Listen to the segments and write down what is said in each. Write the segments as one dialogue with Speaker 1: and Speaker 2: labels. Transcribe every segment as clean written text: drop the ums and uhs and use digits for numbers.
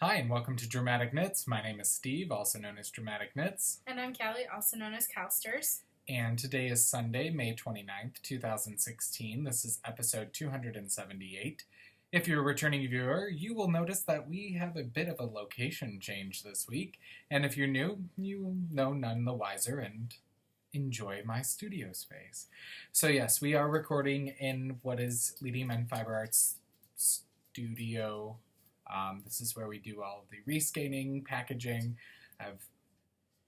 Speaker 1: Hi, and welcome to Dramatic Knits. My name is Steve, also known as Dramatic Knits.
Speaker 2: And I'm Callie, also known as Calsters.
Speaker 1: And today is Sunday, May 29th, 2016. This is episode 278. If you're a returning viewer, you will notice that we have a bit of a location change this week. And if you're new, you know none the wiser and enjoy my studio space. So yes, we are recording in what is Leading Men Fiber Arts studio. This is where we do all of the rescanning, packaging. I've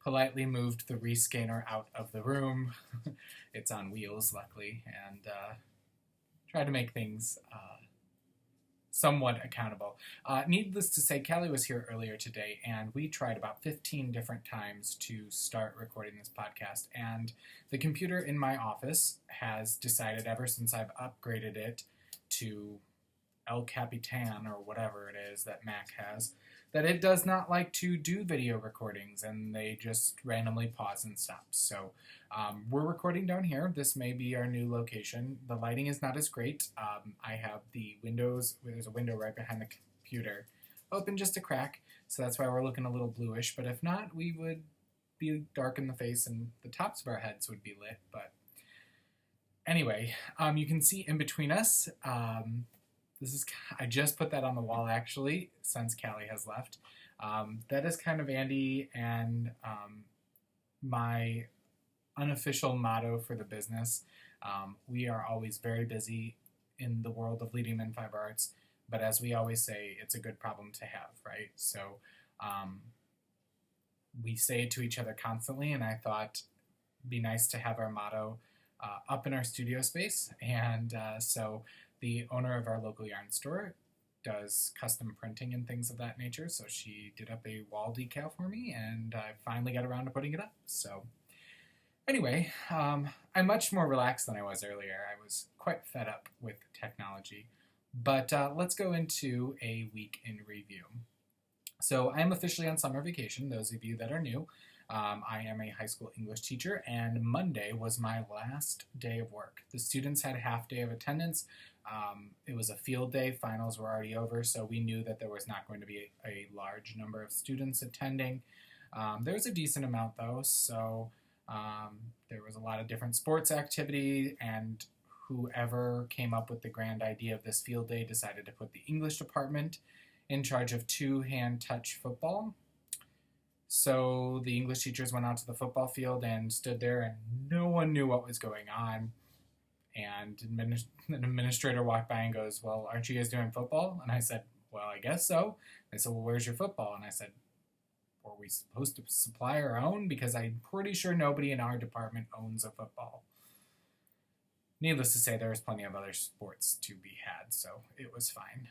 Speaker 1: politely moved the rescanner out of the room. It's on wheels, luckily, and try to make things somewhat accountable. Needless to say, Callie was here earlier today, and we tried about 15 different times to start recording this podcast, and the computer in my office has decided, ever since I've upgraded it to El Capitan, or whatever it is that Mac has, that it does not like to do video recordings, and they just randomly pause and stop. So we're recording down here. This may be our new location. The lighting is not as great. I have the windows, there's a window right behind the computer, open just a crack, so that's why we're looking a little bluish, but if not, we would be dark in the face and the tops of our heads would be lit. But anyway, you can see in between us, I just put that on the wall, actually, since Callie has left. That is kind of Andy and my unofficial motto for the business. We are always very busy in the world of Leading Men Fiber Arts, but as we always say, it's a good problem to have, right? So we say it to each other constantly, and I thought it'd be nice to have our motto up in our studio space, and so the owner of our local yarn store does custom printing and things of that nature, so she did up a wall decal for me, and I finally got around to putting it up. So anyway, I'm much more relaxed than I was earlier. I was quite fed up with technology. But let's go into a week in review. So I am officially on summer vacation, those of you that are new. I am a high school English teacher, and Monday was my last day of work. The students had a half day of attendance. It was a field day. Finals were already over, so we knew that there was not going to be a large number of students attending. There was a decent amount, though, so there was a lot of different sports activity, and whoever came up with the grand idea of this field day decided to put the English department in charge of two-hand touch football. So the English teachers went out to the football field and stood there, and no one knew what was going on. And an administrator walked by and goes, "Well, aren't you guys doing football?" And I said, "Well, I guess so." They said, "Well, where's your football?" And I said, "Were we supposed to supply our own? Because I'm pretty sure nobody in our department owns a football." Needless to say, there was plenty of other sports to be had, so it was fine.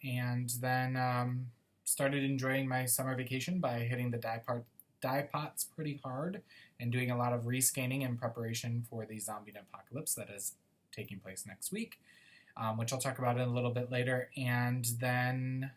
Speaker 1: And then started enjoying my summer vacation by hitting the dye pots pretty hard and doing a lot of rescanning in preparation for the zombie apocalypse that is taking place next week, which I'll talk about in a little bit later. And then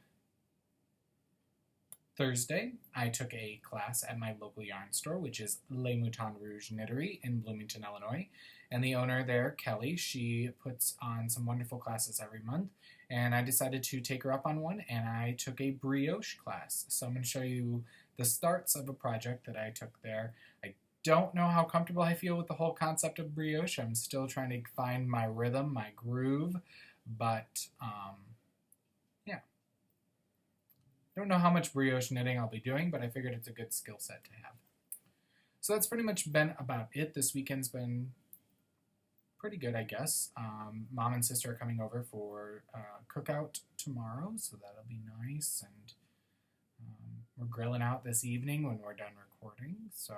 Speaker 1: Thursday, I took a class at my local yarn store, which is Les Moutons Rouge Knittery in Bloomington, Illinois. And the owner there, Kelly, she puts on some wonderful classes every month. And I decided to take her up on one, and I took a brioche class. So I'm going to show you the starts of a project that I took there. I don't know how comfortable I feel with the whole concept of brioche. I'm still trying to find my rhythm, my groove, but yeah. Don't know how much brioche knitting I'll be doing, but I figured it's a good skill set to have. So that's pretty much been about it. This weekend's been pretty good, I guess. Mom and sister are coming over for cookout tomorrow, so that'll be nice. And we're grilling out this evening when we're done recording. So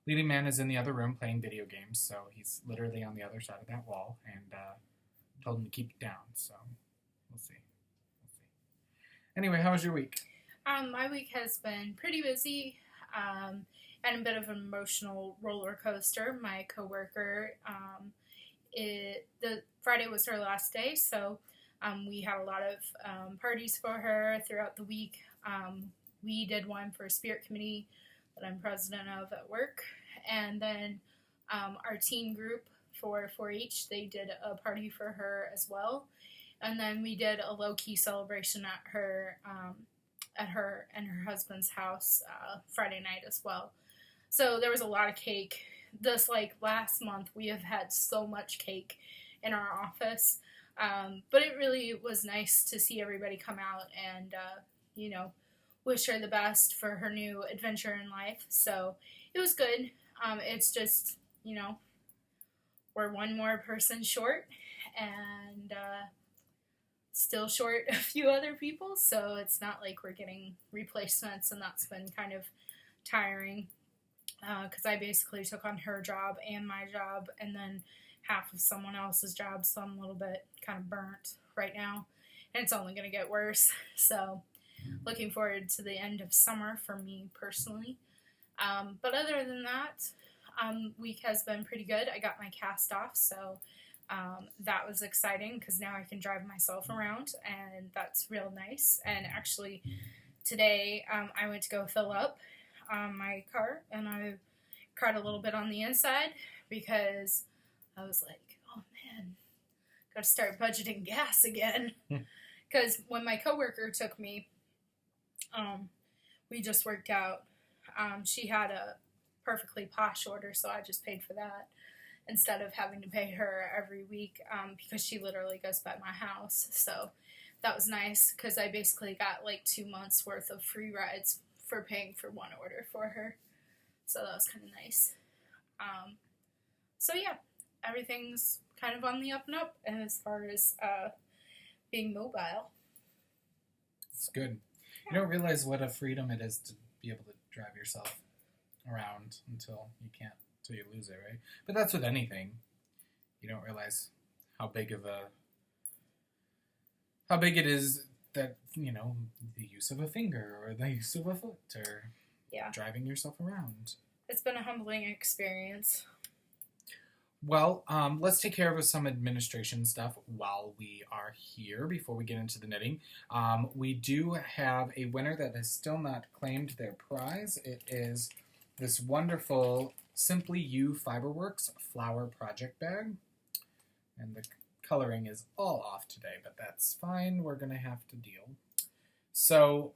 Speaker 1: Leading Man is in the other room playing video games, so he's literally on the other side of that wall, and told him to keep it down. So we'll see. Anyway, how was your week?
Speaker 2: My week has been pretty busy and a bit of an emotional roller coaster. My coworker, the Friday was her last day, so we had a lot of parties for her throughout the week. We did one for Spirit Committee that I'm president of at work, and then our teen group for 4-H, they did a party for her as well. And then we did a low key celebration at her and her husband's house Friday night as well. So there was a lot of cake. This like last month we have had so much cake in our office, but it really was nice to see everybody come out and you know, wish her the best for her new adventure in life. So it was good. It's just, you know, we're one more person short and still short a few other people. So it's not like we're getting replacements, and that's been kind of tiring because I basically took on her job and my job and then half of someone else's job. So I'm a little bit kind of burnt right now, and it's only going to get worse. So looking forward to the end of summer for me personally. But other than that, week has been pretty good. I got my cast off, so that was exciting because now I can drive myself around, and that's real nice. And actually, today I went to go fill up my car, and I cried a little bit on the inside because I was like, oh man, gotta start budgeting gas again. Because when my coworker took me, we just worked out. She had a perfectly posh order, so I just paid for that instead of having to pay her every week because she literally goes by my house. So that was nice because I basically got like 2 months worth of free rides for paying for one order for her. So that was kind of nice. So yeah, everything's kind of on the up and up as far as being mobile.
Speaker 1: It's good. You don't realize what a freedom it is to be able to drive yourself around until you lose it, right? But that's with anything. You don't realize how big it is that, you know, the use of a finger or the use of a foot or driving yourself around.
Speaker 2: It's been a humbling experience.
Speaker 1: Well, let's take care of some administration stuff while we are here before we get into the knitting. We do have a winner that has still not claimed their prize. It is this wonderful Simply You Fiberworks flower project bag. And the coloring is all off today, but that's fine. We're going to have to deal. So,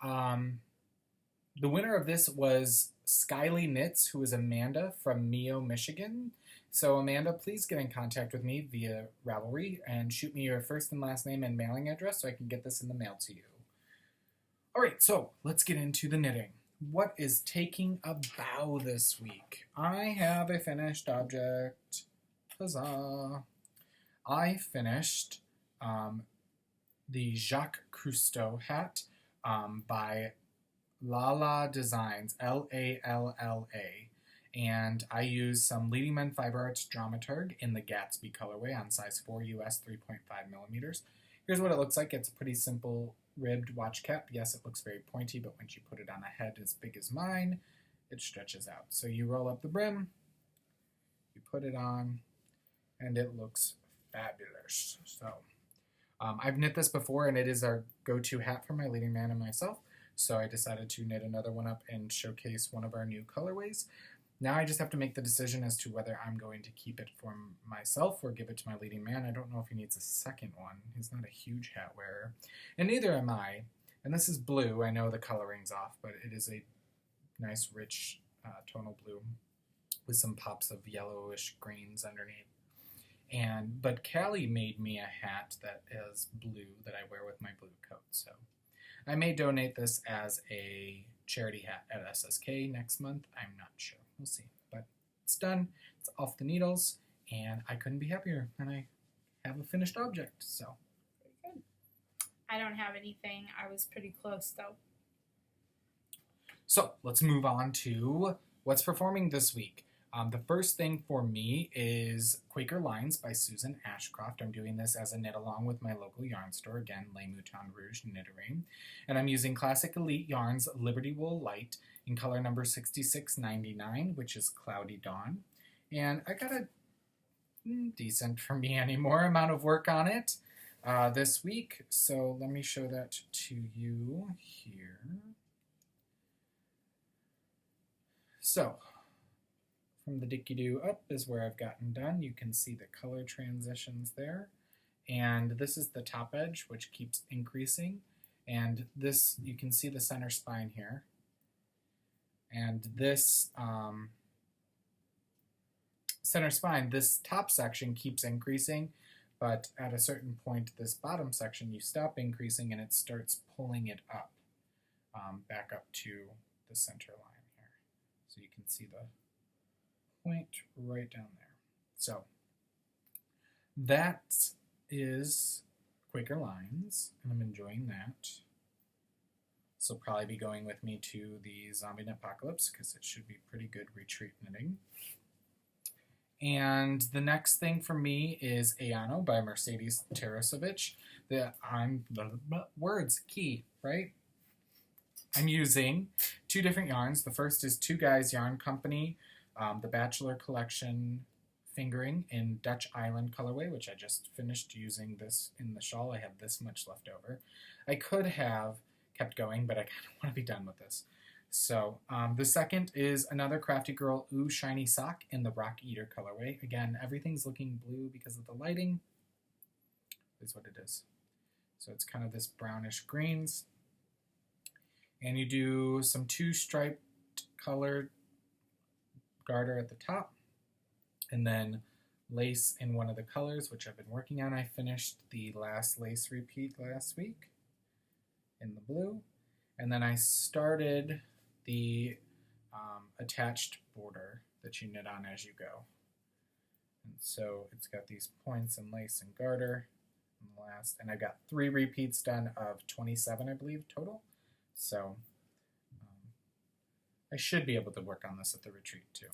Speaker 1: the winner of this was Skyly Knits, who is Amanda from Mio, Michigan. So, Amanda, please get in contact with me via Ravelry and shoot me your first and last name and mailing address so I can get this in the mail to you. All right, so let's get into the knitting. What is taking a bow this week? I have a finished object. Huzzah! I finished the Jacques Cousteau hat by Lala Designs, Lalla. And I used some Leading Men Fiber Arts Dramaturg in the Gatsby colorway on size 4 US 3.5 millimeters. Here's what it looks like. It's a pretty simple ribbed watch cap. Yes, it looks very pointy, but once you put it on a head as big as mine, it stretches out. So you roll up the brim, you put it on, and it looks fabulous. So I've knit this before, and it is our go-to hat for my leading man and myself. So I decided to knit another one up and showcase one of our new colorways. Now I just have to make the decision as to whether I'm going to keep it for myself or give it to my leading man. I don't know if he needs a second one. He's not a huge hat wearer. And neither am I. And this is blue. I know the coloring's off, but it is a nice, rich tonal blue with some pops of yellowish greens underneath. But Callie made me a hat that is blue that I wear with my blue coat. So I may donate this as a charity hat at SSK next month. I'm not sure. We'll see. But it's done. It's off the needles, and I couldn't be happier. And I have a finished object. So
Speaker 2: Very good. I don't have anything. I was pretty close, though.
Speaker 1: So let's move on to what's performing this week. The first thing for me is Quaker Lines by Susan Ashcroft. I'm doing this as a knit along with my local yarn store, again, Les Moutons Rouge Knittery. And I'm using Classic Elite Yarns Liberty Wool Light in color number 6699, which is Cloudy Dawn. And I got a decent for me anymore amount of work on it this week. So let me show that to you here. So from the Dicky-Doo up is where I've gotten done. You can see the color transitions there. And this is the top edge, which keeps increasing. And this, you can see the center spine here. And this center spine, this top section keeps increasing, but at a certain point, this bottom section, you stop increasing and it starts pulling it up, back up to the center line here. So you can see the point right down there. So that is Quaker Lines, and I'm enjoying that. This will probably be going with me to the Zombie Apocalypse because it should be pretty good retreat knitting. And the next thing for me is Ayano by Mercedes Tarasovich. Words, key, right? I'm using two different yarns. The first is Two Guys Yarn Company, the Bachelor Collection Fingering in Dutch Island colorway, which I just finished using this in the shawl. I have this much left over. I could have kept going, but I kind of want to be done with this. So the second is another Crafty Girl Ooh Shiny Sock in the Rock Eater colorway. Again, everything's looking blue because of the lighting. Is what it is. So it's kind of this brownish greens. And you do some two-striped colored garter at the top, and then lace in one of the colors, which I've been working on. I finished the last lace repeat last week in the blue, and then I started the attached border that you knit on as you go. And so it's got these points and lace and garter, and I've got 3 repeats done of 27, I believe, total. So I should be able to work on this at the retreat too.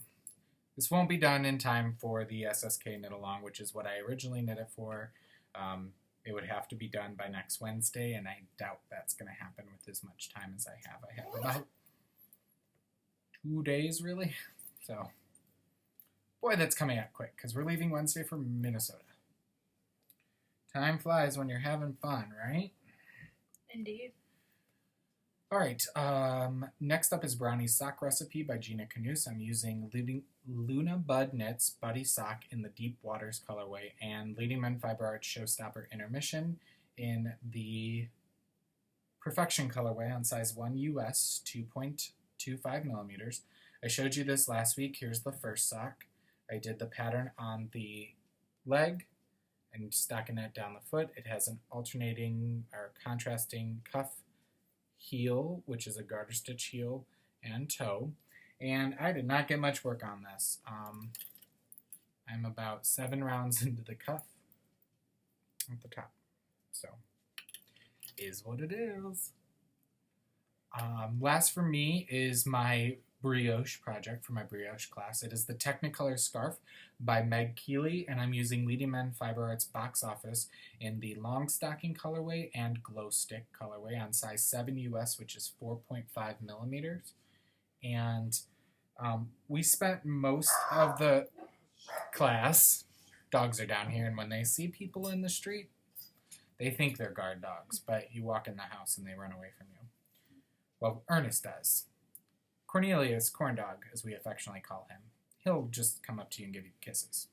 Speaker 1: This won't be done in time for the SSK knit along, which is what I originally knit it for. It would have to be done by next Wednesday, and I doubt that's going to happen with as much time as I have. I have about 2 days, really. So, boy, that's coming up quick, because we're leaving Wednesday for Minnesota. Time flies when you're having fun, right?
Speaker 2: Indeed.
Speaker 1: All right, next up is Brownie Sock Recipe by Gina Canuse. I'm using Luna Bud Knits Buddy Sock in the Deep Waters colorway and Lady Men Fiber Arts Showstopper Intermission in the Perfection colorway on size 1 US, 2.25 millimeters. I showed you this last week. Here's the first sock. I did the pattern on the leg and stockinette down the foot. It has an alternating or contrasting cuff heel, which is a garter stitch heel, and toe. And I did not get much work on this. I'm about 7 rounds into the cuff at the top. So, is what it is. Last for me is my brioche project for my brioche class. It is the Technicolor Scarf by Meg Keeley, and I'm using Lady Men Fiber Arts Box Office in the long stocking colorway and glow stick colorway on size 7 US, which is 4.5 millimeters. And we spent most of the class, dogs are down here, and when they see people in the street, they think they're guard dogs, but you walk in the house and they run away from you. Well, Ernest does. Cornelius Corndog, as we affectionately call him. He'll just come up to you and give you kisses.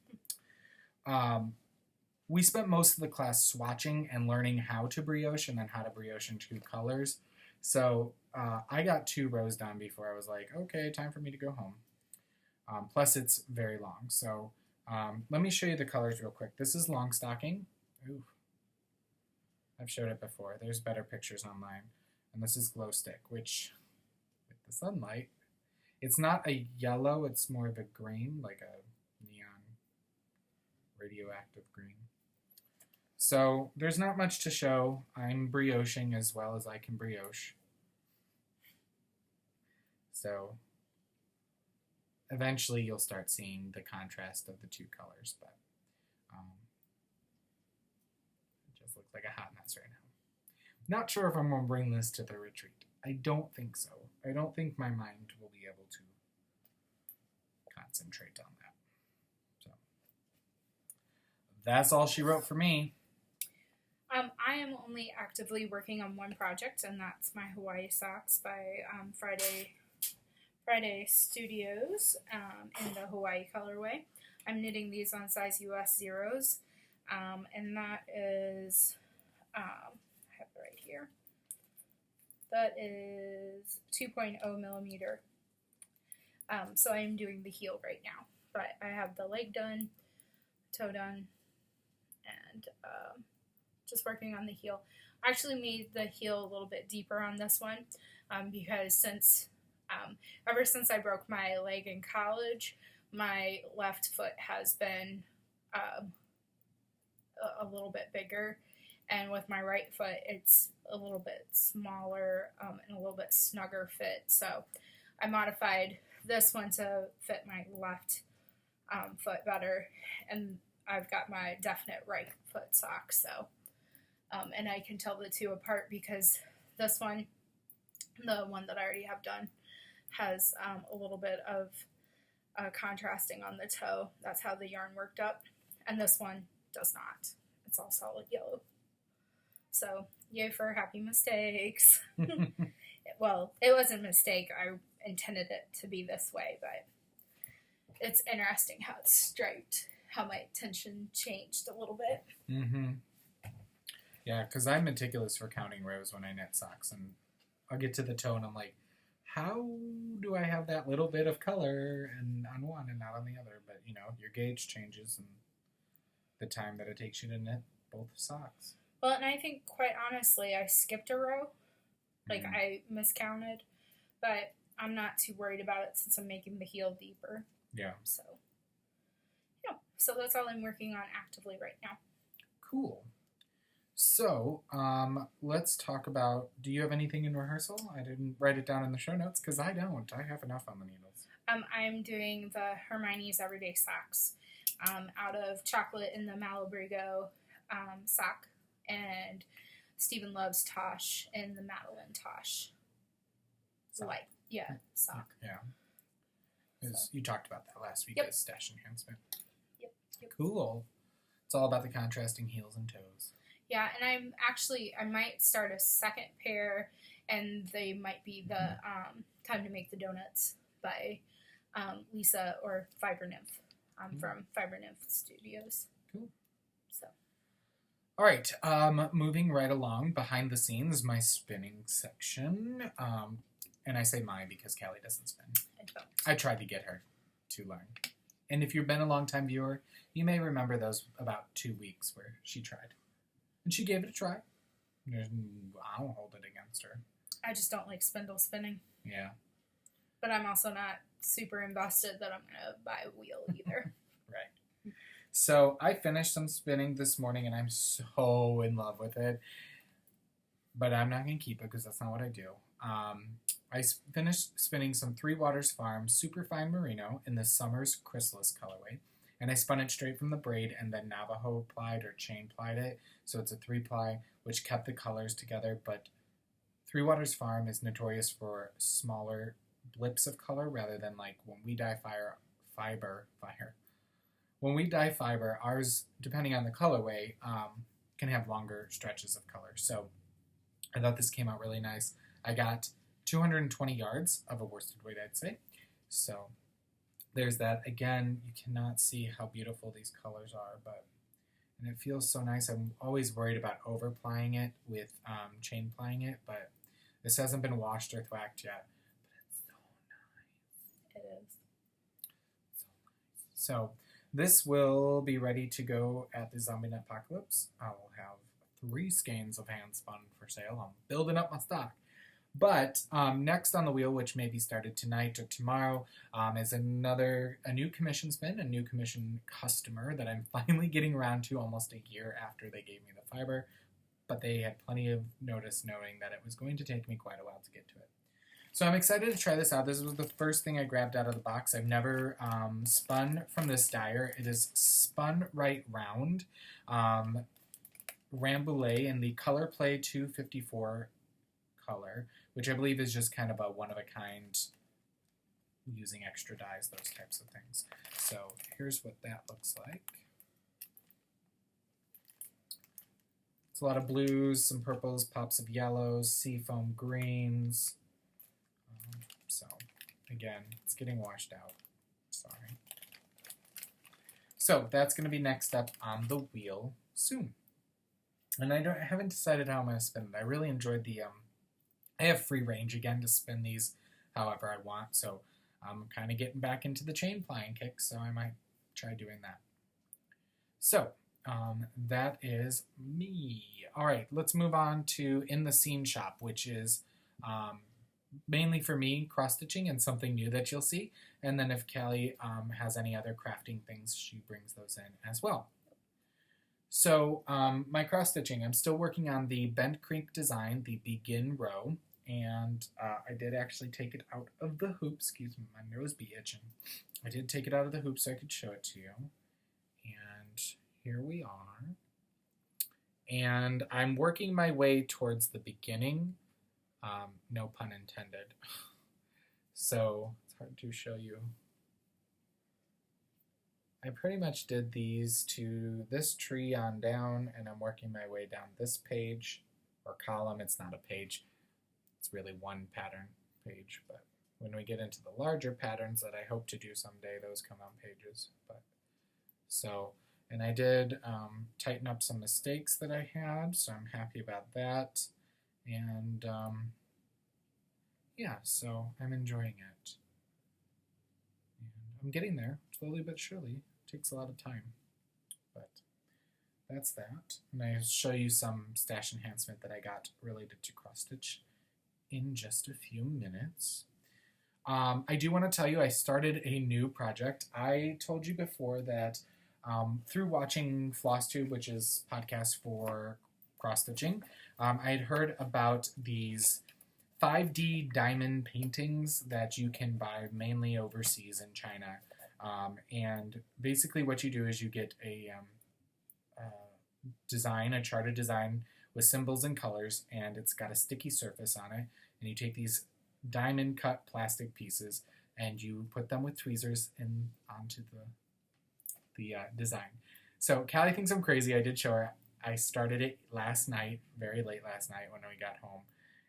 Speaker 1: We spent most of the class swatching and learning how to brioche and then how to brioche in 2 colors. So I got 2 rows done before I was like, okay, time for me to go home. Plus it's very long. So let me show you the colors real quick. This is long stocking. Ooh. I've showed it before. There's better pictures online. And this is glow stick, which with the sunlight, it's not a yellow, it's more of a green, like a neon radioactive green. So there's not much to show. I'm brioching as well as I can brioche. So eventually you'll start seeing the contrast of the 2 colors, but it just looks like a hot mess right now. Not sure if I'm going to bring this to the retreat. I don't think so. I don't think my mind will be able to concentrate on that. So that's all she wrote for me.
Speaker 2: I am only actively working on one project, and that's my Hawaii socks by Friday Studios in the Hawaii colorway. I'm knitting these on size US zeros. And that is, I have it right here. That is 2.0 millimeter. So I'm doing the heel right now, but I have the leg done, toe done, and just working on the heel. I actually made the heel a little bit deeper on this one because ever since I broke my leg in college, my left foot has been a little bit bigger, and with my right foot it's a little bit smaller and a little bit snugger fit. So I modified this one to fit my left foot better, and I've got my definite right foot sock. So and I can tell the two apart because this one, the one that I already have done, has a little bit of contrasting on the toe. That's how the yarn worked up, and this one does not. It's all solid yellow. So yay for happy mistakes. Well, it wasn't a mistake. I intended it to be this way, but it's interesting how it's striped, how my tension changed a little bit.
Speaker 1: Mm-hmm. Yeah, because I'm meticulous for counting rows when I knit socks, and I'll get to the toe and I'm like, how do I have that little bit of color and on one and not on the other? But, you know, your gauge changes and the time that it takes you to knit both socks.
Speaker 2: Well, and I think, quite honestly, I skipped a row. Like, I miscounted, but I'm not too worried about it since I'm making the heel deeper.
Speaker 1: Yeah.
Speaker 2: So, yeah. So that's all I'm working on actively right now.
Speaker 1: Cool. So, let's talk about, do you have anything in rehearsal? I didn't write it down in the show notes because I don't. I have enough on the needles.
Speaker 2: I'm doing the Hermione's Everyday Socks out of Chocolate in the Malabrigo sock, and Stephen Loves Tosh in the Madeline Tosh light. Yeah, sock.
Speaker 1: Yeah. Because you talked about that last week as stash enhancement.
Speaker 2: Yep.
Speaker 1: Cool. It's all about the contrasting heels and toes.
Speaker 2: Yeah, and I might start a second pair, and they might be the Time to Make the Donuts by Lisa or Fiber Nymph from Fiber Nymph Studios.
Speaker 1: Cool.
Speaker 2: So.
Speaker 1: All right, moving right along, behind the scenes, my spinning section. And I say my because Callie doesn't spin.
Speaker 2: I don't.
Speaker 1: I tried to get her to learn. And if you've been a long-time viewer, you may remember those about 2 weeks where she tried. And she gave it a try. I don't hold it against her.
Speaker 2: I just don't like spindle spinning.
Speaker 1: Yeah.
Speaker 2: But I'm also not super invested that I'm going to buy a wheel either.
Speaker 1: Right. So I finished some spinning this morning, and I'm so in love with it. But I'm not going to keep it because that's not what I do. I finished spinning some Three Waters Farm Superfine Merino in the Summer's Chrysalis colorway. And I spun it straight from the braid and then Navajo plied or chain plied it. So it's a 3-ply, which kept the colors together. But Three Waters Farm is notorious for smaller blips of color rather than like when we dye fiber. When we dye fiber, ours, depending on the colorway, can have longer stretches of color. So I thought this came out really nice. I got 220 yards of a worsted weight, I'd say. So there's that. Again, you cannot see how beautiful these colors are, and it feels so nice. I'm always worried about over-plying it with chain plying it, but this hasn't been washed or thwacked yet. But it's so nice.
Speaker 2: It is.
Speaker 1: So nice. So this will be ready to go at the Zombie Net Apocalypse. I will have 3 skeins of hand spun for sale. I'm building up my stock. But next on the wheel, which may be started tonight or tomorrow, is a new commission spin, a new commission customer that I'm finally getting around to almost a year after they gave me the fiber. But they had plenty of notice knowing that it was going to take me quite a while to get to it. So I'm excited to try this out. This was the first thing I grabbed out of the box. I've never spun from this dyer. It is Spun Right Round Rambouillet in the Color Play 254 color, which I believe is just kind of a one-of-a-kind, using extra dyes, those types of things. So here's what that looks like. It's a lot of blues, some purples, pops of yellows, seafoam greens. So again, it's getting washed out. Sorry. So that's going to be next up on the wheel. soon. And I haven't decided how I'm going to spin it. I really enjoyed I have free range again to spin these however I want, so I'm kind of getting back into the chain flying kick, so I might try doing that. So, that is me. All right, let's move on to In the Scene Shop, which is mainly for me, cross-stitching and something new that you'll see. And then if Callie has any other crafting things, she brings those in as well. So my cross-stitching, I'm still working on the Bent Creek design, the begin row. And I did actually take it out of the hoop. Excuse me, my nose be itching. I did take it out of the hoop so I could show it to you. And here we are. And I'm working my way towards the beginning. No pun intended. So it's hard to show you. I pretty much did these to this tree on down, and I'm working my way down this page, or column. It's not a page. It's really one pattern page, but when we get into the larger patterns that I hope to do someday, those come on pages. And I did tighten up some mistakes that I had, so I'm happy about that. And yeah, so I'm enjoying it. And I'm getting there, slowly but surely. It takes a lot of time, but that's that. And I'll show you some stash enhancement that I got related to cross-stitch in just a few minutes. I do want to tell you I started a new project. I told you before that through watching FlossTube, which is podcast for cross-stitching, I had heard about these 5D diamond paintings that you can buy mainly overseas in China. And basically what you do is you get a design, a charted design with symbols and colors, and it's got a sticky surface on it. And you take these diamond cut plastic pieces and you put them with tweezers onto the design. So Callie thinks I'm crazy. I did show her. I started it last night, very late last night when we got home.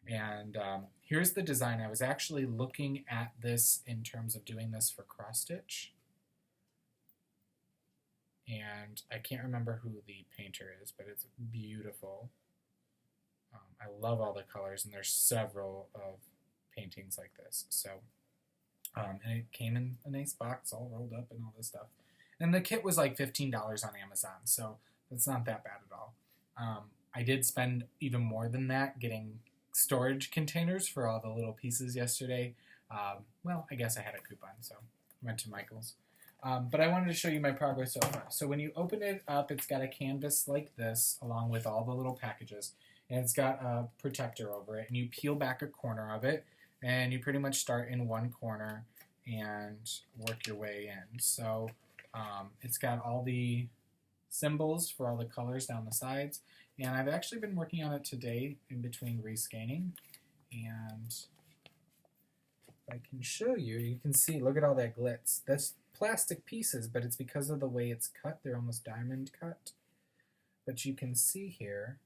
Speaker 1: And here's the design. I was actually looking at this in terms of doing this for cross stitch. And I can't remember who the painter is, but it's beautiful. I love all the colors, and there's several of paintings like this. So, and it came in a nice box, all rolled up and all this stuff. And the kit was like $15 on Amazon, so it's not that bad at all. I did spend even more than that getting storage containers for all the little pieces yesterday. Well, I guess I had a coupon, so I went to Michael's. But I wanted to show you my progress so far. So when you open it up, it's got a canvas like this, along with all the little packages. And it's got a protector over it. And you peel back a corner of it, and you pretty much start in one corner and work your way in. So it's got all the symbols for all the colors down the sides. And I've actually been working on it today in between rescanning. And if I can show you, you can see, look at all that glitz. That's plastic pieces, but it's because of the way it's cut. They're almost diamond cut. But you can see here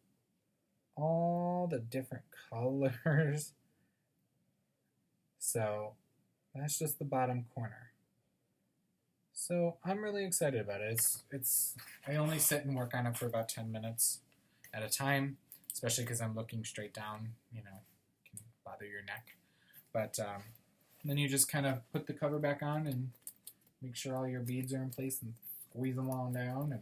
Speaker 1: all the different colors. So that's just the bottom corner. So I'm really excited about it. I only sit and work on it for about 10 minutes at a time, especially because I'm looking straight down, it can bother your neck. But then you just kind of put the cover back on and make sure all your beads are in place and squeeze them all down. And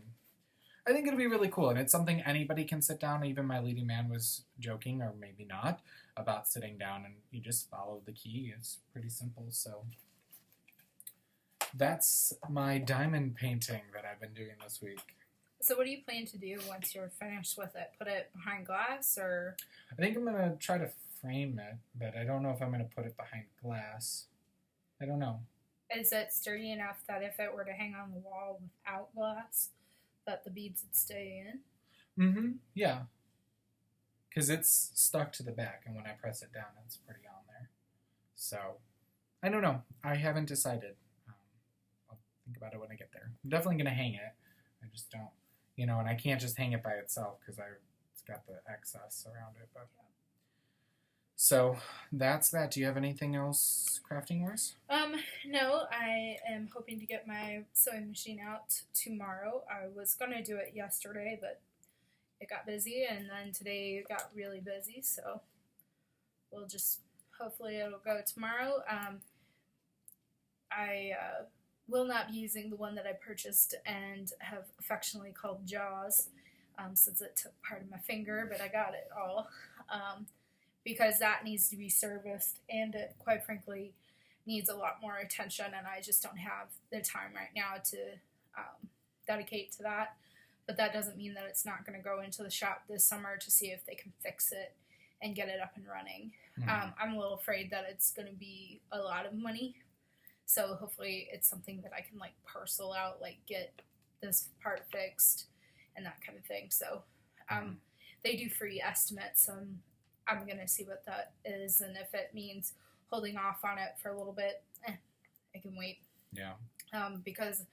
Speaker 1: I think it'll be really cool. And it's something anybody can sit down. Even my leading man was joking, or maybe not, about sitting down and you just follow the key. It's pretty simple. So that's my diamond painting that I've been doing this week.
Speaker 2: So what do you plan to do once you're finished with it? Put it behind glass, or?
Speaker 1: I think I'm going to try to frame it, but I don't know if I'm going to put it behind glass. I don't know.
Speaker 2: Is it sturdy enough that if it were to hang on the wall without glass, that the beads would stay in?
Speaker 1: Mm-hmm. Yeah. Because it's stuck to the back, and when I press it down, it's pretty on there. So, I don't know. I haven't decided. I'll think about it when I get there. I'm definitely going to hang it. I just don't, and I can't just hang it by itself because it's got the excess around it. But So that's that. Do you have anything else crafting wise?
Speaker 2: No, I am hoping to get my sewing machine out tomorrow. I was gonna do it yesterday, but it got busy, and then today it got really busy, so we'll just hopefully it'll go tomorrow. I will not be using the one that I purchased and have affectionately called Jaws, since it took part of my finger, but I got it all. Because that needs to be serviced, and it, quite frankly, needs a lot more attention, and I just don't have the time right now to dedicate to that. But that doesn't mean that it's not going to go into the shop this summer to see if they can fix it and get it up and running. I'm a little afraid that it's going to be a lot of money, so hopefully it's something that I can like parcel out, like get this part fixed and that kind of thing. So they do free estimates. I'm going to see what that is, and if it means holding off on it for a little bit, I can wait.
Speaker 1: Yeah.
Speaker 2: Because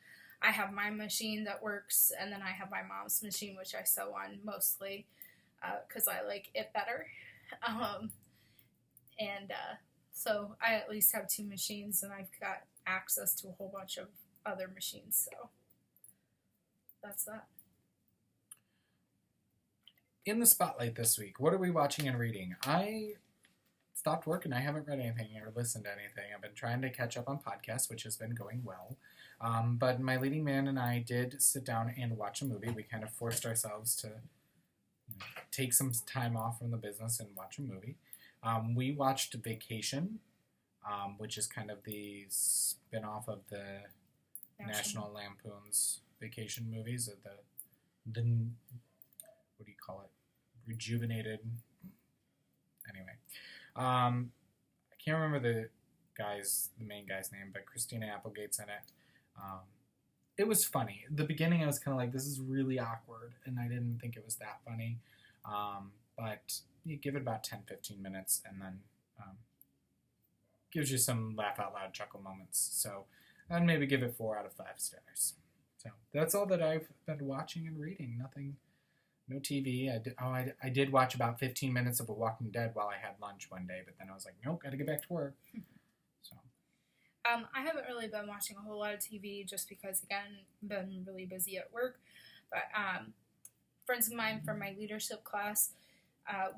Speaker 2: I have my machine that works, and then I have my mom's machine, which I sew on mostly because I like it better. So I at least have 2 machines, and I've got access to a whole bunch of other machines, so that's that.
Speaker 1: In the spotlight this week, what are we watching and reading? I stopped work and I haven't read anything or listened to anything. I've been trying to catch up on podcasts, which has been going well. But my leading man and I did sit down and watch a movie. We kind of forced ourselves to take some time off from the business and watch a movie. We watched Vacation, which is kind of the spin-off of the National Lampoon's Vacation movies, or the what do you call it? Rejuvenated. Anyway, I can't remember the main guy's name, but Christina Applegate's in it. It was funny. The beginning, I was kind of like, this is really awkward, and I didn't think it was that funny. But you give it about 10-15 minutes, and then gives you some laugh out loud chuckle moments. So I'd maybe give it 4 out of 5 stars. So that's all that I've been watching and reading. Nothing. No TV. I did watch about 15 minutes of The Walking Dead while I had lunch one day, but then I was like, nope, gotta get back to work. So.
Speaker 2: I haven't really been watching a whole lot of TV just because, again, I've been really busy at work. But friends of mine from my leadership class,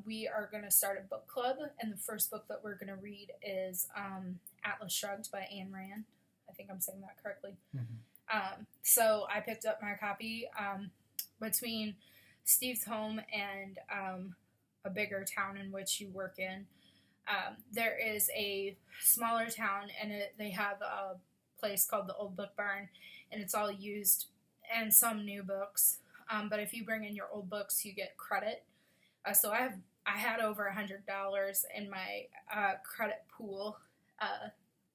Speaker 2: we are going to start a book club, and the first book that we're going to read is Atlas Shrugged by Ayn Rand. I think I'm saying that correctly. Mm-hmm. So I picked up my copy between Steve's home and a bigger town in which you work in. There is a smaller town, and they have a place called the Old Book Barn, and it's all used and some new books. But if you bring in your old books, you get credit. So I had over $100 in my credit pool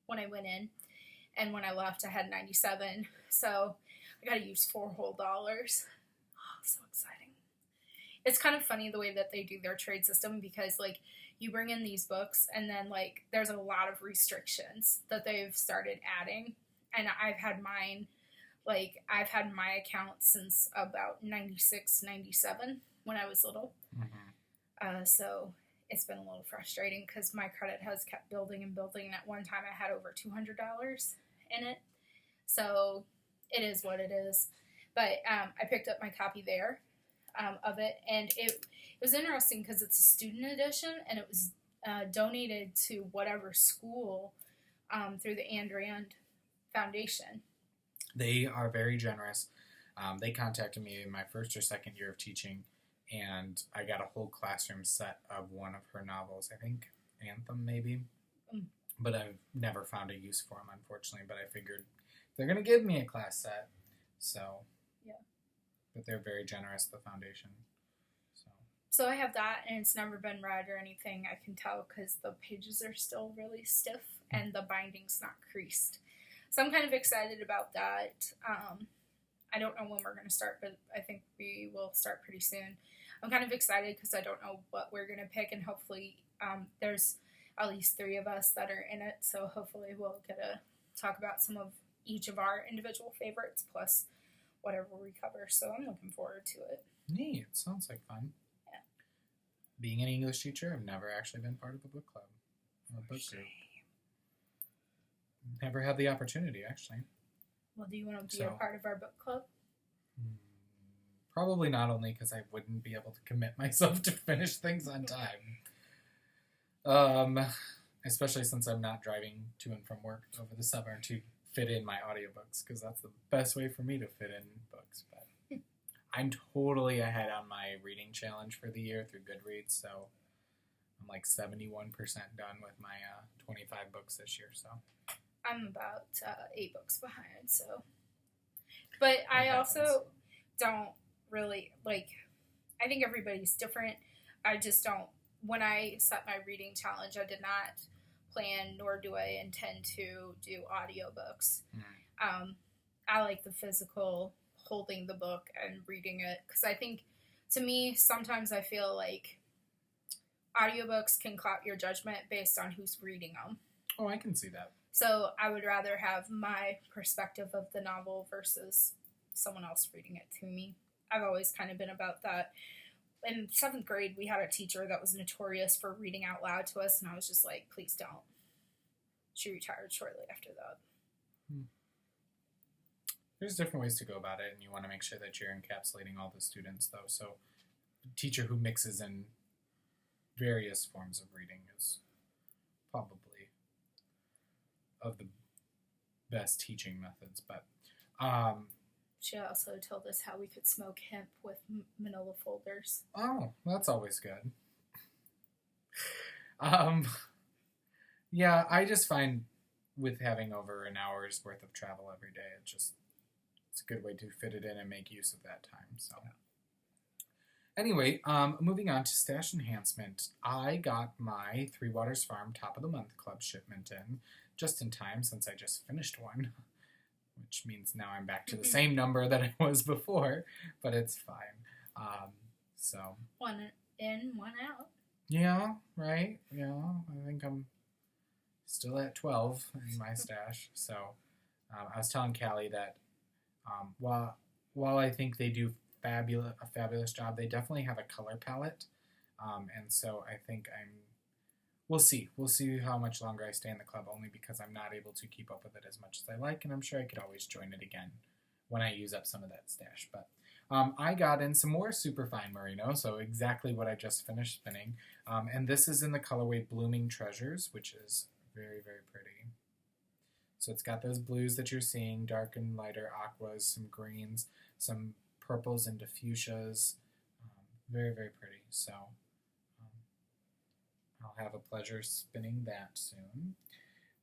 Speaker 2: when I went in, and when I left, I had 97. So I got to use $4 whole. Oh, so exciting! It's kind of funny the way that they do their trade system, because like you bring in these books, and then like there's a lot of restrictions that they've started adding, and I've had mine. Like, I've had my account since about 96, 97 when I was little. Mm-hmm. So it's been a little frustrating because my credit has kept building and building. And at one time, I had over $200 in it. So it is what it is. But I picked up my copy there of it. And it was interesting because it's a student edition, and it was donated to whatever school through the Ayn Rand Foundation.
Speaker 1: They are very generous. They contacted me in my first or second year of teaching, and I got a whole classroom set of one of her novels. I think Anthem, maybe. But I've never found a use for them, unfortunately. But I figured they're going to give me a class set. So,
Speaker 2: yeah.
Speaker 1: But they're very generous, the foundation.
Speaker 2: So I have that, and it's never been read or anything. I can tell because the pages are still really stiff, and the binding's not creased. So I'm kind of excited about that. I don't know when we're going to start, but I think we will start pretty soon. I'm kind of excited because I don't know what we're going to pick, and hopefully there's at least 3 of us that are in it, so hopefully we'll get to talk about some of each of our individual favorites, plus whatever we cover, so I'm looking forward to it.
Speaker 1: Neat. Sounds like fun. being an English teacher, I've never actually been part of a book club or a book group. Never had the opportunity, actually.
Speaker 2: Well, do you want to be a part of our book club?
Speaker 1: Probably not, only because I wouldn't be able to commit myself to finish things on time. Especially since I'm not driving to and from work over the summer to fit in my audiobooks, because that's the best way for me to fit in books. But I'm totally ahead on my reading challenge for the year through Goodreads, so I'm like 71% done with my 25 books this year. So
Speaker 2: I'm about 8 books behind. So, but I also don't really like. I think everybody's different. I just don't. When I set my reading challenge, I did not plan, nor do I intend to do audiobooks. I like the physical holding the book and reading it, because I think, to me, sometimes I feel like audiobooks can cloud your judgment based on who's reading them.
Speaker 1: Oh, I can see that.
Speaker 2: So I would rather have my perspective of the novel versus someone else reading it to me. I've always kind of been about that. In 7th grade, we had a teacher that was notorious for reading out loud to us, and I was just like, please don't. She retired shortly after that.
Speaker 1: There's different ways to go about it, and you want to make sure that you're encapsulating all the students, though. So a teacher who mixes in various forms of reading is probably of the best teaching methods. But
Speaker 2: she also told us how we could smoke hemp with manila folders.
Speaker 1: Oh, that's always good. Yeah, I just find with having over an hour's worth of travel every day, it's a good way to fit it in and make use of that time. So anyway, moving on to stash enhancement. I got my Three Waters Farm Top of the Month Club shipment in just in time, since I just finished one, which means now I'm back to the same number that I was before, but it's fine. So
Speaker 2: 1 in, 1 out.
Speaker 1: Yeah, right. Yeah, I think I'm still at 12 in my stash. So I was telling Callie that while I think they do a fabulous job, they definitely have a color palette, and so I think we'll see how much longer I stay in the club, only because I'm not able to keep up with it as much as I like, and I'm sure I could always join it again when I use up some of that stash. But I got in some more superfine merino, so exactly what I just finished spinning, and this is in the colorway Blooming Treasures, which is very, very pretty. So it's got those blues that you're seeing, dark and lighter aquas, some greens, some purples and fuchsias. Very, very pretty. So I'll have a pleasure spinning that soon.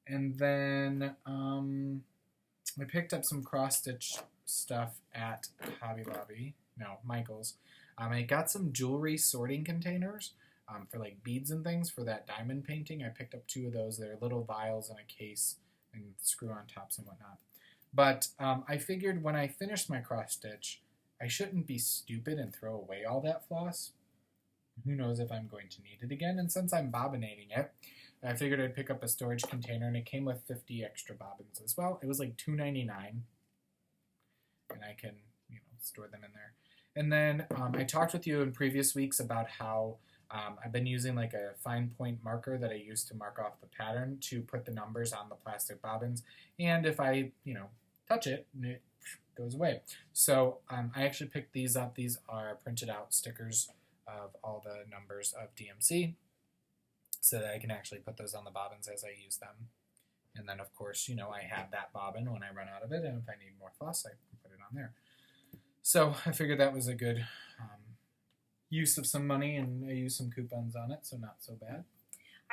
Speaker 1: And then I picked up some cross-stitch stuff at Hobby Lobby. No, Michael's. I got some jewelry sorting containers for like beads and things for that diamond painting. I picked up 2 of those. They're little vials in a case and screw-on tops and whatnot. But I figured when I finished my cross-stitch, I shouldn't be stupid and throw away all that floss. Who knows if I'm going to need it again? And since I'm bobbinating it, I figured I'd pick up a storage container, and it came with 50 extra bobbins as well. It was like $2.99, and I can, store them in there. And then I talked with you in previous weeks about how I've been using like a fine point marker that I use to mark off the pattern to put the numbers on the plastic bobbins. And if I, touch it, it goes away. So I actually picked these up. These are printed out stickers of all the numbers of DMC, so that I can actually put those on the bobbins as I use them. And then, of course, I have that bobbin when I run out of it, and if I need more floss, I can put it on there. So I figured that was a good use of some money, and I used some coupons on it, so not so bad.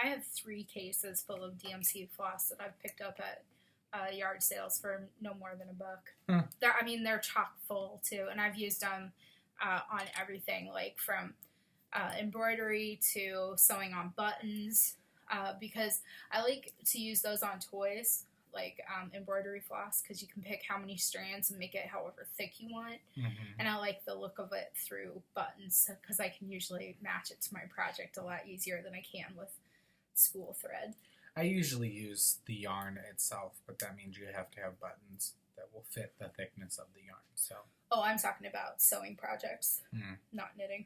Speaker 2: I have 3 cases full of DMC floss that I've picked up at yard sales for no more than $1. They're chock full too, and I've used them on everything, like from embroidery to sewing on buttons, because I like to use those on toys, like embroidery floss, because you can pick how many strands and make it however thick you want. And I like the look of it through buttons, because I can usually match it to my project a lot easier than I can with spool thread.
Speaker 1: I usually use the yarn itself, but that means you have to have buttons that will fit the thickness of the yarn. So.
Speaker 2: Oh, I'm talking about sewing projects, not knitting.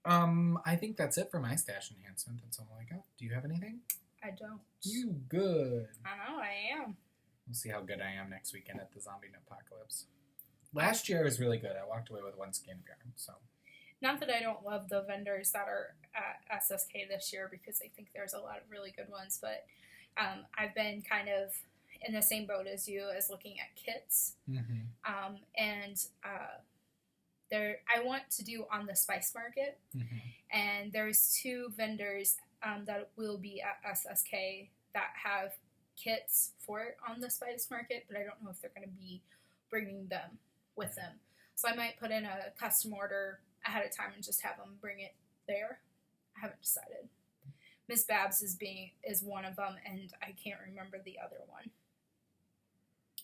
Speaker 1: I think that's it for my stash enhancement. That's all I got. Do you have anything?
Speaker 2: I don't.
Speaker 1: You good.
Speaker 2: I know I am.
Speaker 1: We'll see how good I am next weekend at the Zombie Apocalypse. Last year was really good. I walked away with one skein of yarn, so.
Speaker 2: Not that I don't love the vendors that are at SSK this year, because I think there's a lot of really good ones, but I've been kind of in the same boat as you, as looking at kits.
Speaker 1: Mm-hmm.
Speaker 2: I want to do On the Spice Market,
Speaker 1: Mm-hmm.
Speaker 2: and there's 2 vendors that will be at SSK that have kits for On the Spice Market, but I don't know if they're going to be bringing them with them. So I might put in a custom order ahead of time and just have them bring it there. I haven't decided. Miss Babs is one of them, and I can't remember the other one.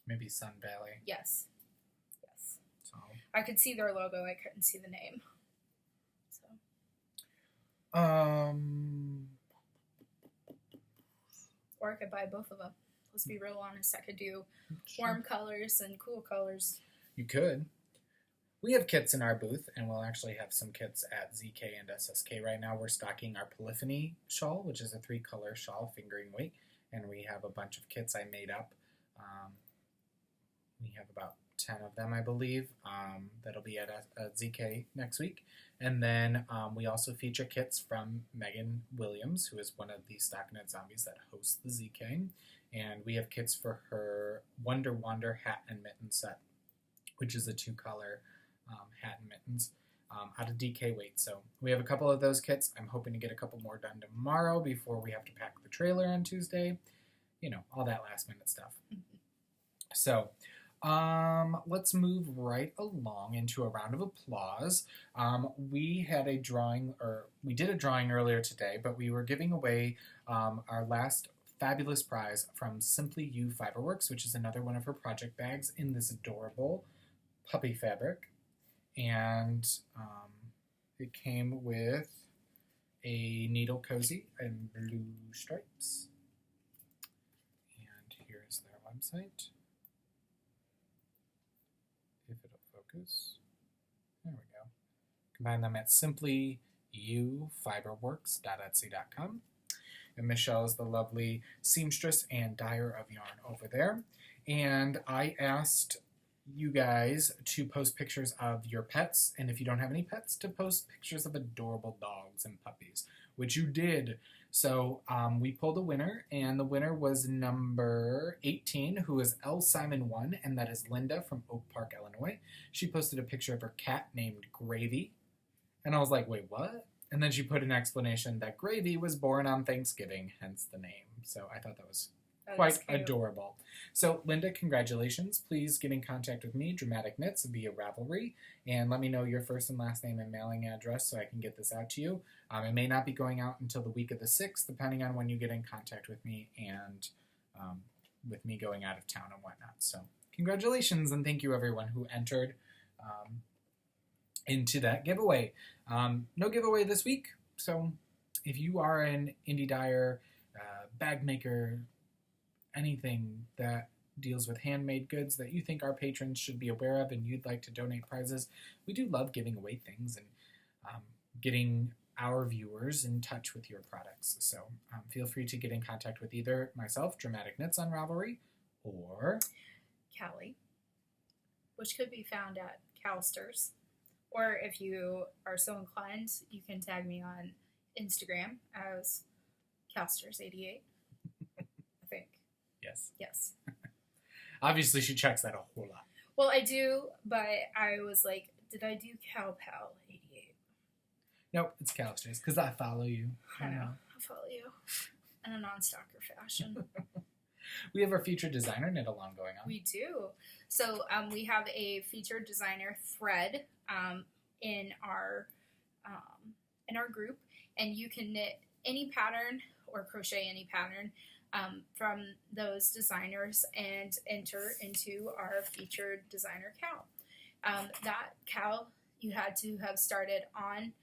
Speaker 1: Maybe Sun Valley.
Speaker 2: Yes.
Speaker 1: So.
Speaker 2: I could see their logo. I couldn't see the name. So. Or I could buy both of them. Let's be real honest. I could do warm colors and cool colors.
Speaker 1: You could. We have kits in our booth, and we'll actually have some kits at ZK and SSK. Right now we're stocking our Polyphony shawl, which is a 3-color shawl, fingering weight, and we have a bunch of kits I made up. We have about 10 of them, I believe, that'll be at ZK next week. And then we also feature kits from Megan Williams, who is one of the Stockinette Zombies that hosts the ZK. And we have kits for her Wonder Wander hat and mitten set, which is a 2-color hat and mittens out of DK weight. So we have a couple of those kits. I'm hoping to get a couple more done tomorrow before we have to pack the trailer on Tuesday. You know, all that last minute stuff. So let's move right along into a round of applause. We did a drawing earlier today, but we were giving away our last fabulous prize from Simply You Fiberworks, which is another one of her project bags in this adorable puppy fabric. And it came with a needle cozy in blue stripes. And here's their website. If it'll focus. There we go. Combine them at simplyufiberworks.etsy.com. And Michelle is the lovely seamstress and dyer of yarn over there. And I asked you guys to post pictures of your pets, and if you don't have any pets, to post pictures of adorable dogs and puppies, which you did. So we pulled a winner, and the winner was number 18, who is L. Simon 1, and that is Linda from Oak Park, Illinois. She posted a picture of her cat named Gravy, and I was like, wait, what? And then she put an explanation that Gravy was born on Thanksgiving, hence the name. So I thought that was quite adorable. So, Linda, congratulations. Please get in contact with me, Dramatic Knits, via Ravelry, and let me know your first and last name and mailing address so I can get this out to you. It may not be going out until the week of the 6th, depending on when you get in contact with me and with me going out of town and whatnot. So, congratulations, and thank you, everyone who entered into that giveaway. No giveaway this week, so if you are an indie dyer, bag maker, anything that deals with handmade goods that you think our patrons should be aware of and you'd like to donate prizes, we do love giving away things and getting our viewers in touch with your products. So feel free to get in contact with either myself, Dramatic Knits on Ravelry, or
Speaker 2: Callie, which could be found at Calsters. Or if you are so inclined, you can tag me on Instagram as Calsters88. I think. Yes.
Speaker 1: Obviously, she checks that a whole lot.
Speaker 2: Well, I do, but I was like, did I do CalPal88?
Speaker 1: Nope, it's Calsters, because I follow you.
Speaker 2: I know. I follow you. In a non-stalker fashion.
Speaker 1: We have our featured designer knit along going on.
Speaker 2: We do. So we have a featured designer thread in our group, and you can knit any pattern or crochet any pattern from those designers and enter into our featured designer Cal. That Cal you had to have started on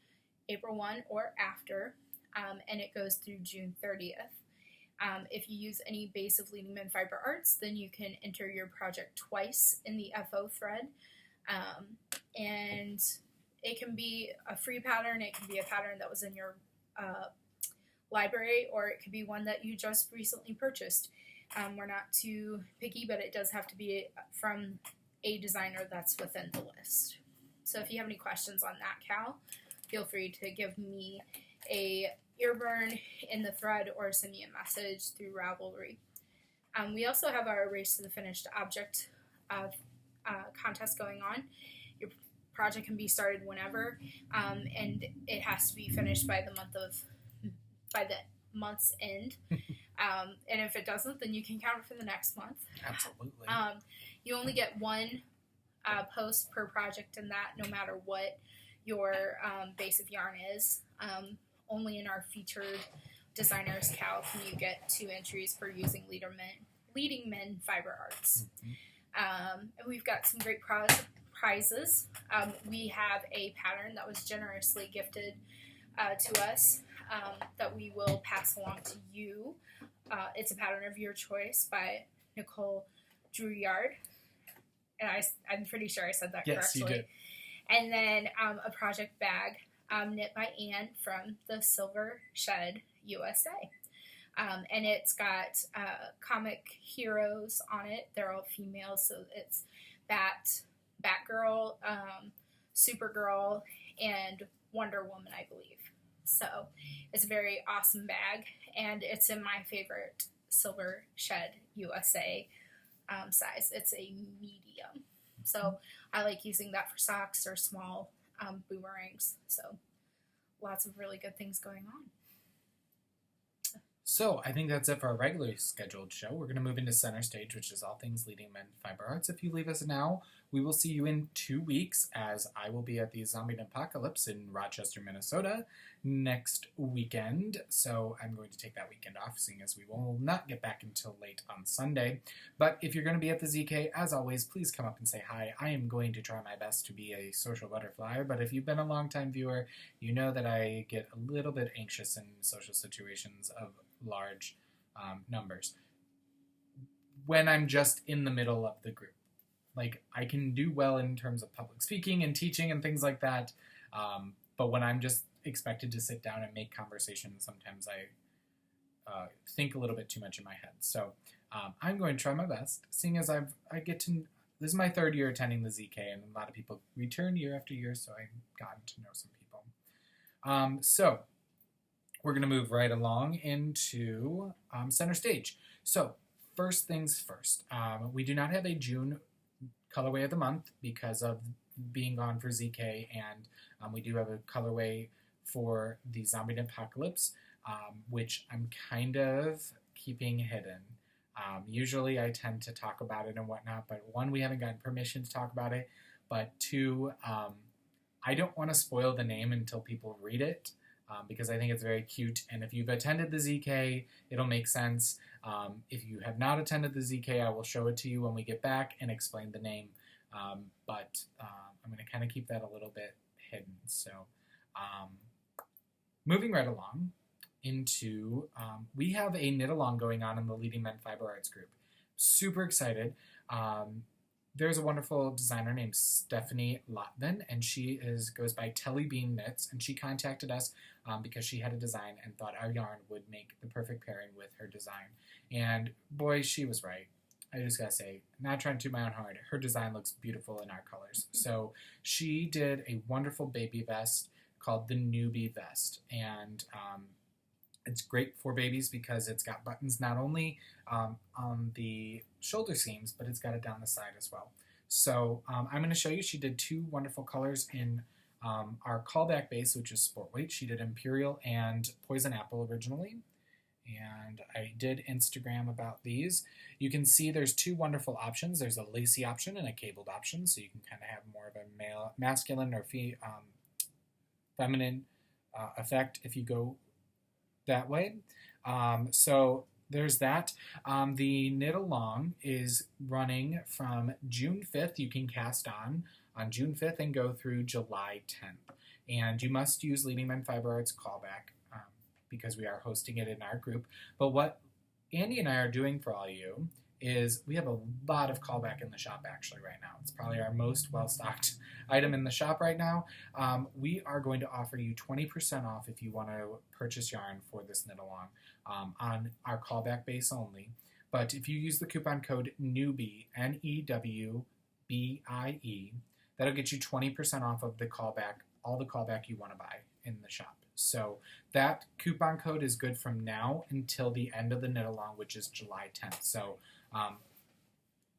Speaker 2: April 1 or after, and it goes through June 30th. If you use any base of Leading Men Fiber Arts, then you can enter your project twice in the FO thread. And it can be a free pattern, it can be a pattern that was in your library, or it could be one that you just recently purchased. We're not too picky, but it does have to be from a designer that's within the list. So if you have any questions on that, Cal, feel free to give me a earburn in the thread or send me a message through Ravelry. We also have our Race to the Finished Object contest going on. Your project can be started whenever, and it has to be finished by the month's end. And if it doesn't, then you can count it for the next month.
Speaker 1: Absolutely.
Speaker 2: You only get one post per project in that, no matter what your base of yarn is. Only in our featured designers, Cal, can you get 2 entries for using Leading Men Fiber Arts. And we've got some great prizes. We have a pattern that was generously gifted to us that we will pass along to you. It's a pattern of your choice by Nicole Drouillard. And I'm pretty sure I said that correctly.
Speaker 1: Yes, you did.
Speaker 2: And then a project bag knit by Anne from the Silver Shed USA. And it's got comic heroes on it. They're all females, so it's Batgirl, Supergirl, and Wonder Woman, I believe. So it's a very awesome bag, and it's in my favorite Silver Shed USA size. It's a medium. So I like using that for socks or small boomerangs. So lots of really good things going on.
Speaker 1: So I think that's it for our regularly scheduled show. We're going to move into Center Stage, which is all things Leading Men Fiber Arts. If you leave us now, we will see you in 2 weeks, as I will be at the Zombie Apocalypse in Rochester, Minnesota next weekend. So I'm going to take that weekend off, seeing as we will not get back until late on Sunday. But if you're going to be at the ZK, as always, please come up and say hi. I am going to try my best to be a social butterfly, but if you've been a longtime viewer, you know that I get a little bit anxious in social situations of large numbers when I'm just in the middle of the group. Like, I can do well in terms of public speaking and teaching and things like that, but when I'm just expected to sit down and make conversation, sometimes I think a little bit too much in my head. So I'm going to try my best, seeing as this is my 3rd year attending the ZK, and a lot of people return year after year, so I've gotten to know some people. So we're going to move right along into Center Stage. So first things first, we do not have a June colorway of the month because of being gone for ZK, and we do have a colorway for the Zombie Apocalypse, which I'm kind of keeping hidden. Usually I tend to talk about it and whatnot, but 1, we haven't gotten permission to talk about it, but 2, I don't want to spoil the name until people read it. Because I think it's very cute, and if you've attended the ZK, it'll make sense. If you have not attended the ZK, I will show it to you when we get back and explain the name, but I'm going to kind of keep that a little bit hidden. So moving right along into, we have a knit-along going on in the Leading Men Fiber Arts group. Super excited. There's a wonderful designer named Stephanie Lotvin, and she goes by Telly Bean Knits, and she contacted us because she had a design and thought our yarn would make the perfect pairing with her design. And boy, she was right. I just gotta say, not trying to toot my own horn, her design looks beautiful in our colors. So she did a wonderful baby vest called the Newbie Vest, and it's great for babies because it's got buttons not only on the shoulder seams, but it's got it down the side as well. So I'm going to show you, she did 2 wonderful colors in our callback base, which is Sport Weight. She did Imperial and Poison Apple originally, and I did Instagram about these. You can see there's 2 wonderful options. There's a lacy option and a cabled option, so you can kind of have more of a masculine or feminine effect if you go that way. So there's that. The Knit Along is running from June 5th. You can cast on June 5th and go through July 10th. And you must use Leading Men Fiber Arts callback because we are hosting it in our group. But what Andy and I are doing for all you is we have a lot of callback in the shop actually right now. It's probably our most well-stocked item in the shop right now. We are going to offer you 20% off if you want to purchase yarn for this knit along on our callback base only. But if you use the coupon code NEWBIE, NEWBIE, that'll get you 20% off of the callback, all the callback you want to buy in the shop. So that coupon code is good from now until the end of the knit along, which is July 10th. So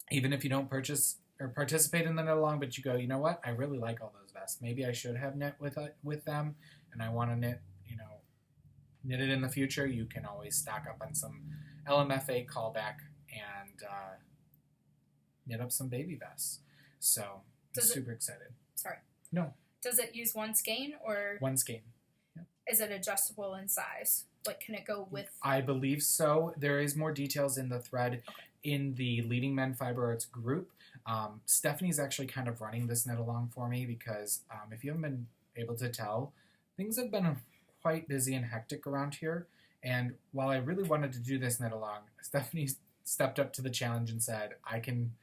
Speaker 1: even if you don't purchase or participate in the knit along, but you go, you know what, I really like all those vests. Maybe I should have knit with them, and I want to knit it in the future. You can always stock up on some LMFA callback and knit up some baby vests. So I'm super excited.
Speaker 2: Sorry.
Speaker 1: No.
Speaker 2: Does it use one skein or
Speaker 1: one skein? Yep.
Speaker 2: Is it adjustable in size? Like, can it go with?
Speaker 1: I believe so. There is more details in the thread in the Leading Men Fiber Arts group. Stephanie's actually kind of running this knit along for me because if you haven't been able to tell, things have been quite busy and hectic around here. And while I really wanted to do this knit along, Stephanie stepped up to the challenge and said, I can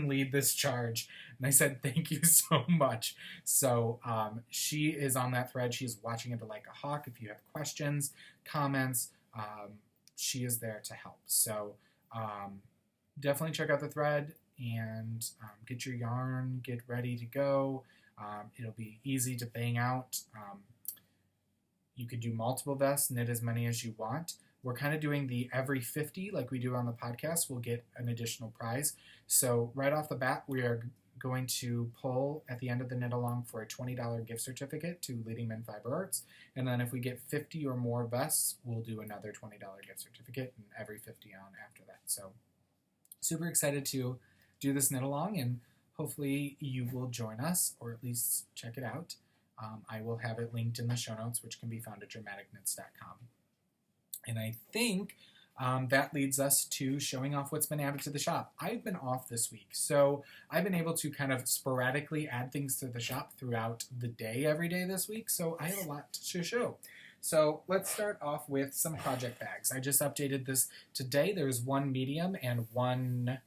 Speaker 1: lead this charge. And I said, thank you so much. So she is on that thread. She's watching it like a hawk. If you have questions, comments, she is there to help. So definitely check out the thread and get your yarn, get ready to go. It'll be easy to bang out. You could do multiple vests, knit as many as you want. We're kind of doing the every 50 like we do on the podcast. We'll get an additional prize. So right off the bat, we are going to pull at the end of the knit along for a $20 gift certificate to Leading Men Fiber Arts. And then if we get 50 or more vests, we'll do another $20 gift certificate and every 50 on after that. So super excited to do this knit along, and hopefully you will join us or at least check it out. I will have it linked in the show notes, which can be found at dramaticknits.com. And I think that leads us to showing off what's been added to the shop. I've been off this week, so I've been able to kind of sporadically add things to the shop throughout the day, every day this week, so I have a lot to show. So let's start off with some project bags. I just updated this today. There's one medium and one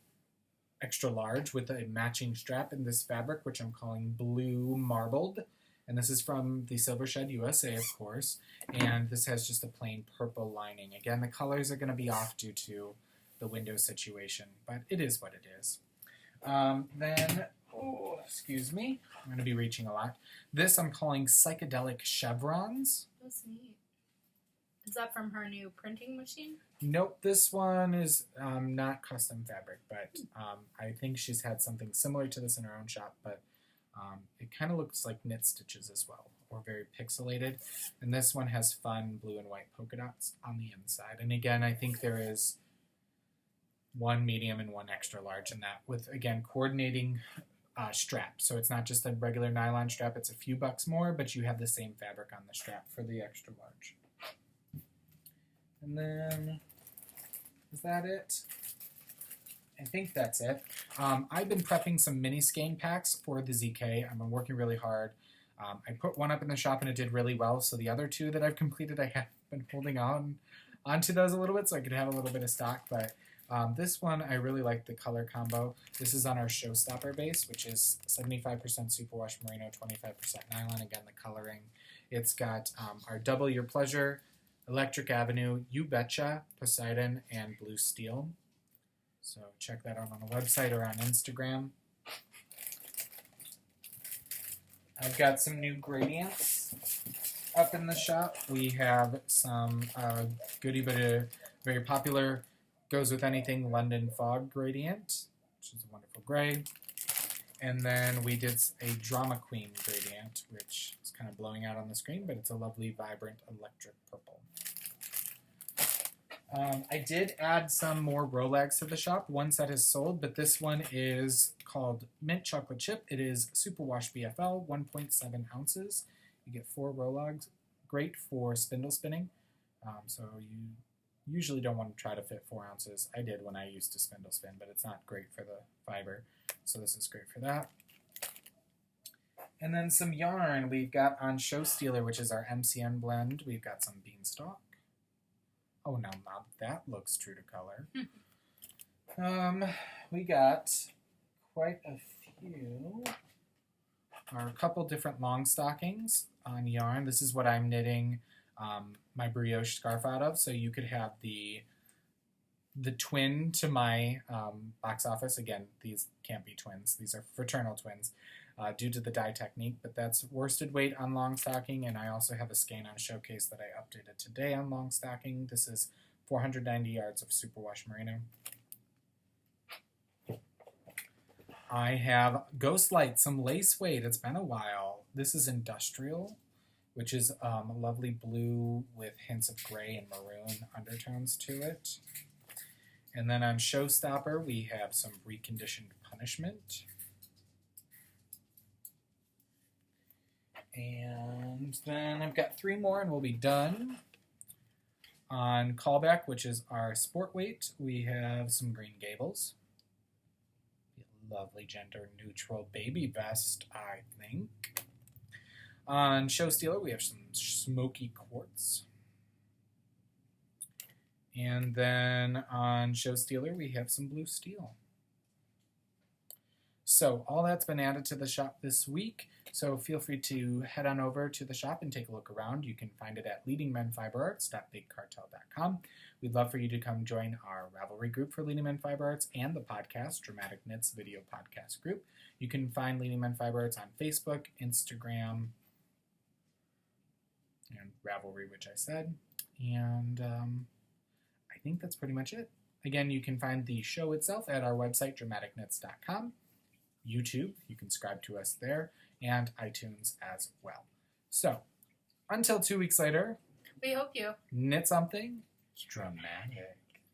Speaker 1: extra large with a matching strap in this fabric, which I'm calling Blue Marbled. And this is from the Silver Shed USA, of course. And this has just a plain purple lining. Again, the colors are going to be off due to the window situation, but it is what it is. Excuse me, I'm going to be reaching a lot. This I'm calling Psychedelic Chevrons.
Speaker 2: That's neat. Is that from her new printing machine?
Speaker 1: Nope, this one is not custom fabric, but I think she's had something similar to this in her own shop, but it kind of looks like knit stitches as well, or very pixelated. And this one has fun blue and white polka dots on the inside. And again, I think there is one medium and one extra large in that, with, again, coordinating strap. So it's not just a regular nylon strap, it's a few bucks more, but you have the same fabric on the strap for the extra large. And then, is that it? I think that's it. I've been prepping some mini skein packs for the ZK. I've been working really hard. I put one up in the shop and it did really well, so the other two that I've completed, I have been holding onto those a little bit so I could have a little bit of stock, but this one, I really like the color combo. This is on our Showstopper base, which is 75% superwash merino, 25% nylon. Again, the coloring. It's got our Double Your Pleasure, Electric Avenue, You Betcha, Poseidon, and Blue Steel. So check that out on the website or on Instagram. I've got some new gradients up in the shop. We have some goodie but a very popular Goes With Anything London Fog gradient, which is a wonderful gray. And then we did a Drama Queen gradient, which is kind of blowing out on the screen, but it's a lovely, vibrant electric purple. I did add some more Rolags to the shop. One set is sold, but this one is called Mint Chocolate Chip. It is Superwash BFL, 1.7 ounces. You get 4 Rolags. Great for spindle spinning. So you usually don't want to try to fit 4 ounces. I did when I used to spindle spin, but it's not great for the fiber. So this is great for that. And then some yarn we've got on Show Stealer, which is our MCN blend. We've got some Beanstalk. Oh, now that looks true to color. We got quite a few, or a couple different long stockings on yarn. This is what I'm knitting my brioche scarf out of. So you could have the twin to my box office. Again, these can't be twins. These are fraternal twins due to the dye technique, but that's worsted weight on long stocking, and I also have a skein on showcase that I updated today on long stocking. This is 490 yards of superwash merino. I have Ghost Light, some lace weight. It's been a while. This is industrial, which is a lovely blue with hints of gray and maroon undertones to it. And then on Showstopper, we have some Reconditioned Punishment. And then I've got 3 more and we'll be done. On Callback, which is our sport weight, we have some Green Gables. Lovely gender neutral baby vest, I think. On Show Stealer, we have some Smoky Quartz. And then on Show Stealer, we have some Blue Steel. So all that's been added to the shop this week. So feel free to head on over to the shop and take a look around. You can find it at leadingmenfiberarts.bigcartel.com. We'd love for you to come join our Ravelry group for Leading Men Fiber Arts and the podcast, Dramatic Knits Video Podcast Group. You can find Leading Men Fiber Arts on Facebook, Instagram, and Ravelry, which I said. And I think that's pretty much it. Again, you can find the show itself at our website, dramaticknits.com. YouTube, you can subscribe to us there, and iTunes as well. So, until 2 weeks later,
Speaker 2: We hope you
Speaker 1: knit something dramatic.